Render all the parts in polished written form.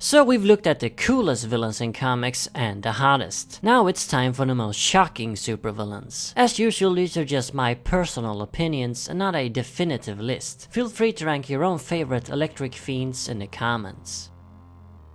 So we've looked at the coolest villains in comics and the hottest. Now it's time for the most shocking supervillains. As usual, these are just my personal opinions and not a definitive list. Feel free to rank your own favorite electric fiends in the comments.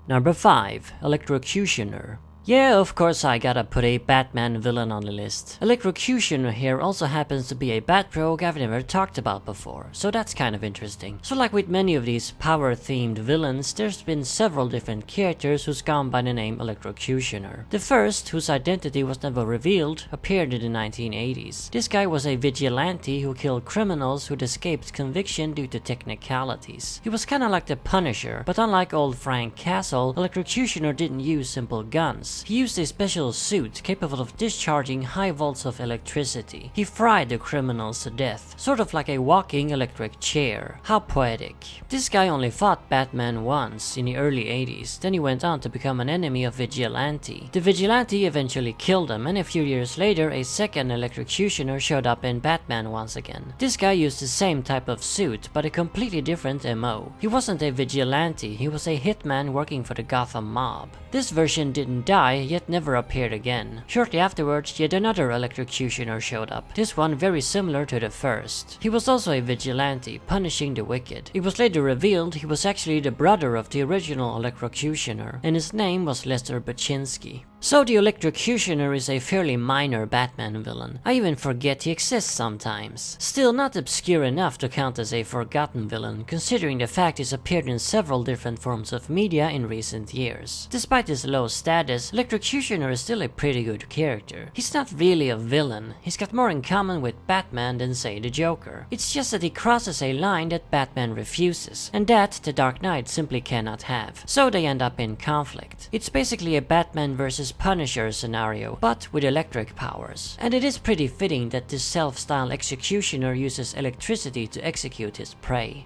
Number 5. Electrocutioner. Yeah, of course I gotta put a Batman villain on the list. Electrocutioner here also happens to be a bat rogue I've never talked about before, so that's kind of interesting. So like with many of these power-themed villains, there's been several different characters who's gone by the name Electrocutioner. The first, whose identity was never revealed, appeared in the 1980s. This guy was a vigilante who killed criminals who'd escaped conviction due to technicalities. He was kinda like the Punisher, but unlike old Frank Castle, Electrocutioner didn't use simple guns. He used a special suit capable of discharging high volts of electricity. He fried the criminals to death, sort of like a walking electric chair. How poetic. This guy only fought Batman once in the early 80s, then he went on to become an enemy of Vigilante. The Vigilante eventually killed him, and a few years later a second Electrocutioner showed up in Batman once again. This guy used the same type of suit, but a completely different MO. He wasn't a vigilante, he was a hitman working for the Gotham mob. This version didn't die, yet never appeared again. Shortly afterwards, yet another Electrocutioner showed up, this one very similar to the first. He was also a vigilante, punishing the wicked. It was later revealed he was actually the brother of the original Electrocutioner, and his name was Lester Baczynski. So the Electrocutioner is a fairly minor Batman villain. I even forget he exists sometimes. Still not obscure enough to count as a forgotten villain, considering the fact he's appeared in several different forms of media in recent years. Despite his low status, Electrocutioner is still a pretty good character. He's not really a villain, he's got more in common with Batman than say the Joker. It's just that he crosses a line that Batman refuses, and that the Dark Knight simply cannot have. So they end up in conflict. It's basically a Batman versus Punisher scenario, but with electric powers. And it is pretty fitting that this self-styled executioner uses electricity to execute his prey.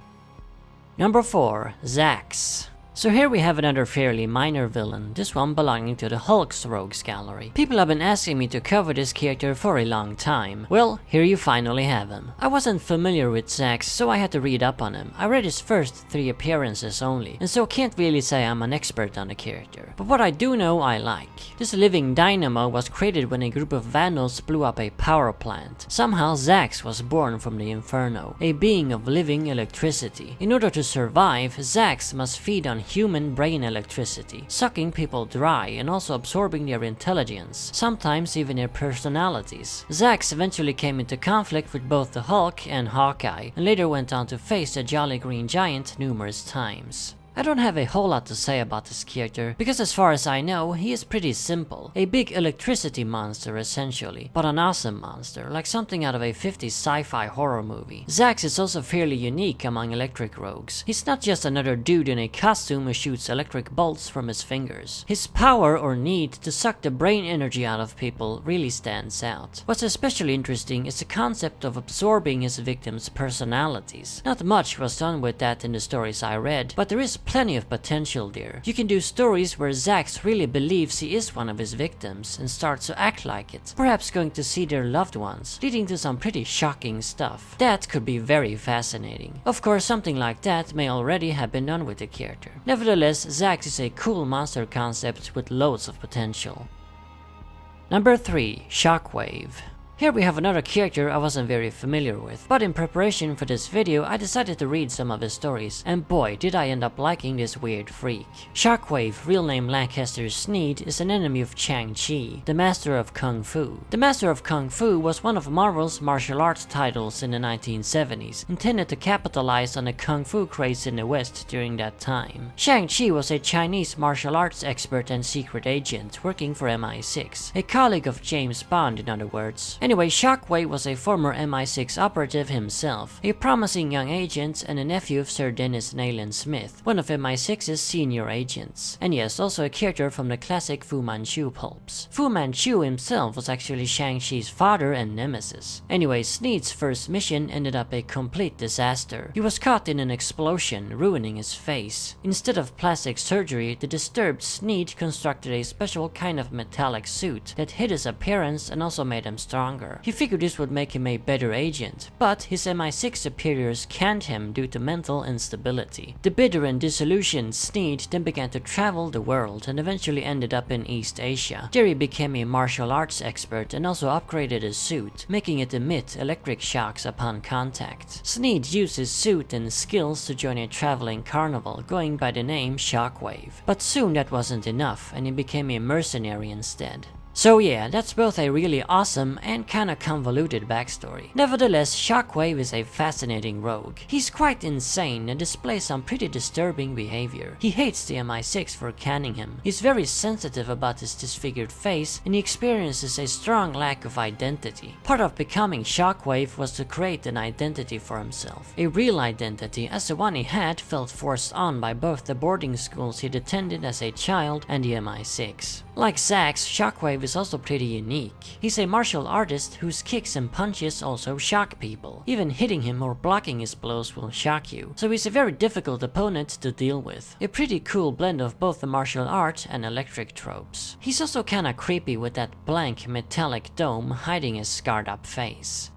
Number 4. Zaks. So here we have another fairly minor villain, this one belonging to the Hulk's Rogues Gallery. People have been asking me to cover this character for a long time. Well, here you finally have him. I wasn't familiar with Zaks, so I had to read up on him. I read his first 3 appearances only, and so can't really say I'm an expert on the character. But what I do know I like. This living dynamo was created when a group of vandals blew up a power plant. Somehow Zaks was born from the Inferno, a being of living electricity. In order to survive, Zaks must feed on human brain electricity, sucking people dry and also absorbing their intelligence, sometimes even their personalities. Zaks eventually came into conflict with both the Hulk and Hawkeye, and later went on to face the Jolly Green Giant numerous times. I don't have a whole lot to say about this character, because as far as I know, he is pretty simple. A big electricity monster essentially, but an awesome monster, like something out of a 50s sci-fi horror movie. Zaks is also fairly unique among electric rogues. He's not just another dude in a costume who shoots electric bolts from his fingers. His power or need to suck the brain energy out of people really stands out. What's especially interesting is the concept of absorbing his victims' personalities. Not much was done with that in the stories I read, but there is plenty of potential there. You can do stories where Zaks really believes he is one of his victims and starts to act like it, perhaps going to see their loved ones, leading to some pretty shocking stuff. That could be very fascinating. Of course, something like that may already have been done with the character. Nevertheless, Zaks is a cool monster concept with loads of potential. Number 3. Shockwave. Here we have another character I wasn't very familiar with, but in preparation for this video I decided to read some of his stories, and boy did I end up liking this weird freak. Shockwave, real name Lancaster Sneed, is an enemy of Shang-Chi, the Master of Kung Fu. The Master of Kung Fu was one of Marvel's martial arts titles in the 1970s, intended to capitalize on the Kung Fu craze in the West during that time. Shang-Chi was a Chinese martial arts expert and secret agent working for MI6, a colleague of James Bond in other words. Anyway, Shockwave was a former MI6 operative himself, a promising young agent and a nephew of Sir Dennis Nayland Smith, one of MI6's senior agents. And yes, also a character from the classic Fu Manchu pulps. Fu Manchu himself was actually Shang-Chi's father and nemesis. Anyway, Sneed's first mission ended up a complete disaster. He was caught in an explosion, ruining his face. Instead of plastic surgery, the disturbed Sneed constructed a special kind of metallic suit that hid his appearance and also made him stronger. stronger. He figured this would make him a better agent, but his MI6 superiors canned him due to mental instability. The bitter and disillusioned Sneed then began to travel the world and eventually ended up in East Asia. There he became a martial arts expert and also upgraded his suit, making it emit electric shocks upon contact. Sneed used his suit and skills to join a traveling carnival going by the name Shockwave. But soon that wasn't enough and he became a mercenary instead. So yeah, that's both a really awesome and kinda convoluted backstory. Nevertheless, Shockwave is a fascinating rogue. He's quite insane and displays some pretty disturbing behavior. He hates the MI6 for canning him. He's very sensitive about his disfigured face and he experiences a strong lack of identity. Part of becoming Shockwave was to create an identity for himself. A real identity, as the one he had felt forced on by both the boarding schools he'd attended as a child and the MI6. Like Zaks, Shockwave is also pretty unique. He's a martial artist whose kicks and punches also shock people. Even hitting him or blocking his blows will shock you, so he's a very difficult opponent to deal with. A pretty cool blend of both the martial art and electric tropes. He's also kinda creepy with that blank metallic dome hiding his scarred up face.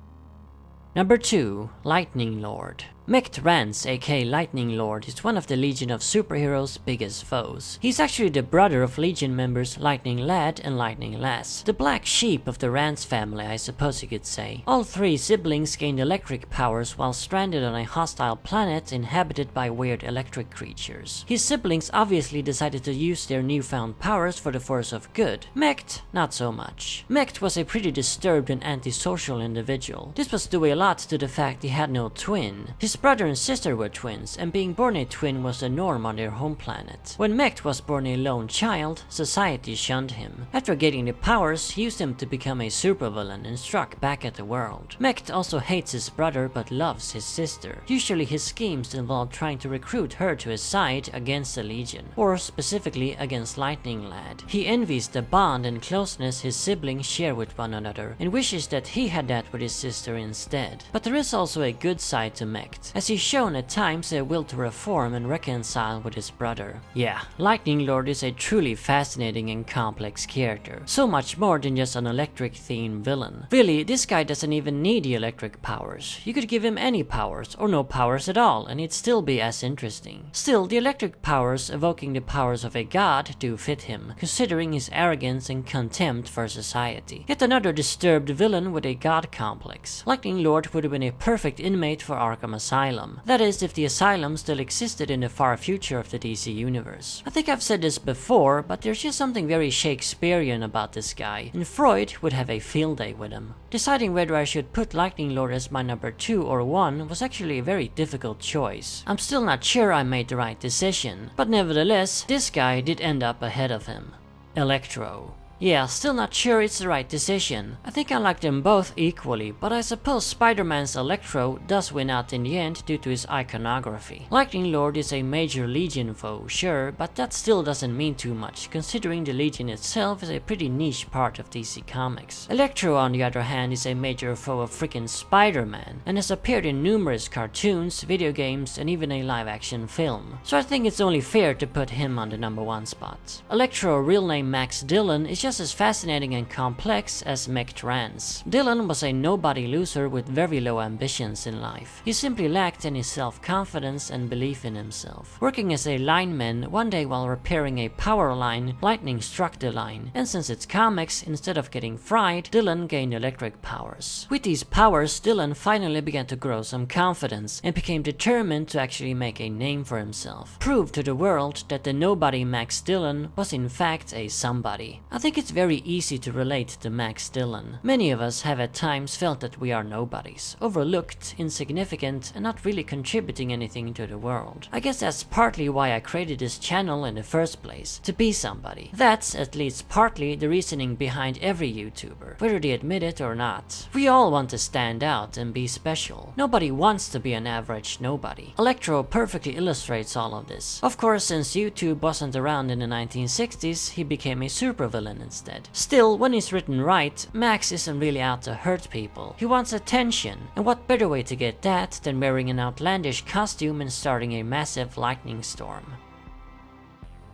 Number 2. Lightning Lord. Mech Rance, aka Lightning Lord, is one of the Legion of Superheroes' biggest foes. He's actually the brother of Legion members Lightning Lad and Lightning Lass, the black sheep of the Rance family, I suppose you could say. All three siblings gained electric powers while stranded on a hostile planet inhabited by weird electric creatures. His siblings obviously decided to use their newfound powers for the force of good. Mech, not so much. Mech was a pretty disturbed and antisocial individual. This was due a lot to the fact he had no twin. His brother and sister were twins, and being born a twin was the norm on their home planet. When Mech was born a lone child, society shunned him. After getting the powers, he used them to become a supervillain and struck back at the world. Mech also hates his brother but loves his sister. Usually his schemes involve trying to recruit her to his side against the Legion, or specifically against Lightning Lad. He envies the bond and closeness his siblings share with one another, and wishes that he had that with his sister instead. But there is also a good side to Mech, as he's shown at times a will to reform and reconcile with his brother. Yeah, Lightning Lord is a truly fascinating and complex character, so much more than just an electric-themed villain. Really, this guy doesn't even need the electric powers. You could give him any powers, or no powers at all, and it'd still be as interesting. Still, the electric powers evoking the powers of a god do fit him, considering his arrogance and contempt for society. Yet another disturbed villain with a god complex. Lightning Lord would have been a perfect inmate for Arkham Asylum. That is, if the asylum still existed in the far future of the DC universe. I think I've said this before, but there's just something very Shakespearean about this guy, and Freud would have a field day with him. Deciding whether I should put Lightning Lord as my number 2 or 1 was actually a very difficult choice. I'm still not sure I made the right decision, but nevertheless, this guy did end up ahead of him. Electro. Yeah, still not sure it's the right decision. I think I like them both equally, but I suppose Spider-Man's Electro does win out in the end due to his iconography. Lightning Lord is a major Legion foe, sure, but that still doesn't mean too much, considering the Legion itself is a pretty niche part of DC Comics. Electro, on the other hand, is a major foe of freaking Spider-Man, and has appeared in numerous cartoons, video games, and even a live-action film. So I think it's only fair to put him on the number 1 spot. Electro, real name Max Dillon, is just as fascinating and complex as Mech Rance. Dillon was a nobody loser with very low ambitions in life. He simply lacked any self-confidence and belief in himself. Working as a lineman, one day while repairing a power line, lightning struck the line, and since it's comics, instead of getting fried, Dillon gained electric powers. With these powers, Dillon finally began to grow some confidence and became determined to actually make a name for himself. Prove to the world that the nobody Max Dillon was in fact a somebody. I think it's very easy to relate to Max Dillon. Many of us have at times felt that we are nobodies, overlooked, insignificant, and not really contributing anything to the world. I guess that's partly why I created this channel in the first place, to be somebody. That's at least partly the reasoning behind every YouTuber, whether they admit it or not. We all want to stand out and be special. Nobody wants to be an average nobody. Electro perfectly illustrates all of this. Of course, since YouTube wasn't around in the 1960s, he became a supervillain instead. Still, when he's written right, Max isn't really out to hurt people. He wants attention, and what better way to get that than wearing an outlandish costume and starting a massive lightning storm.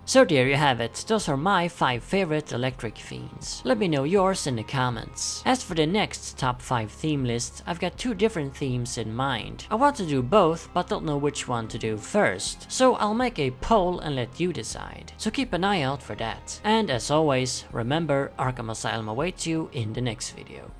So there you have it, those are my 5 favorite electric themes. Let me know yours in the comments. As for the next top 5 theme list, I've got 2 different themes in mind. I want to do both, but don't know which one to do first. So I'll make a poll and let you decide. So keep an eye out for that. And as always, remember, Arkham Asylum awaits you in the next video.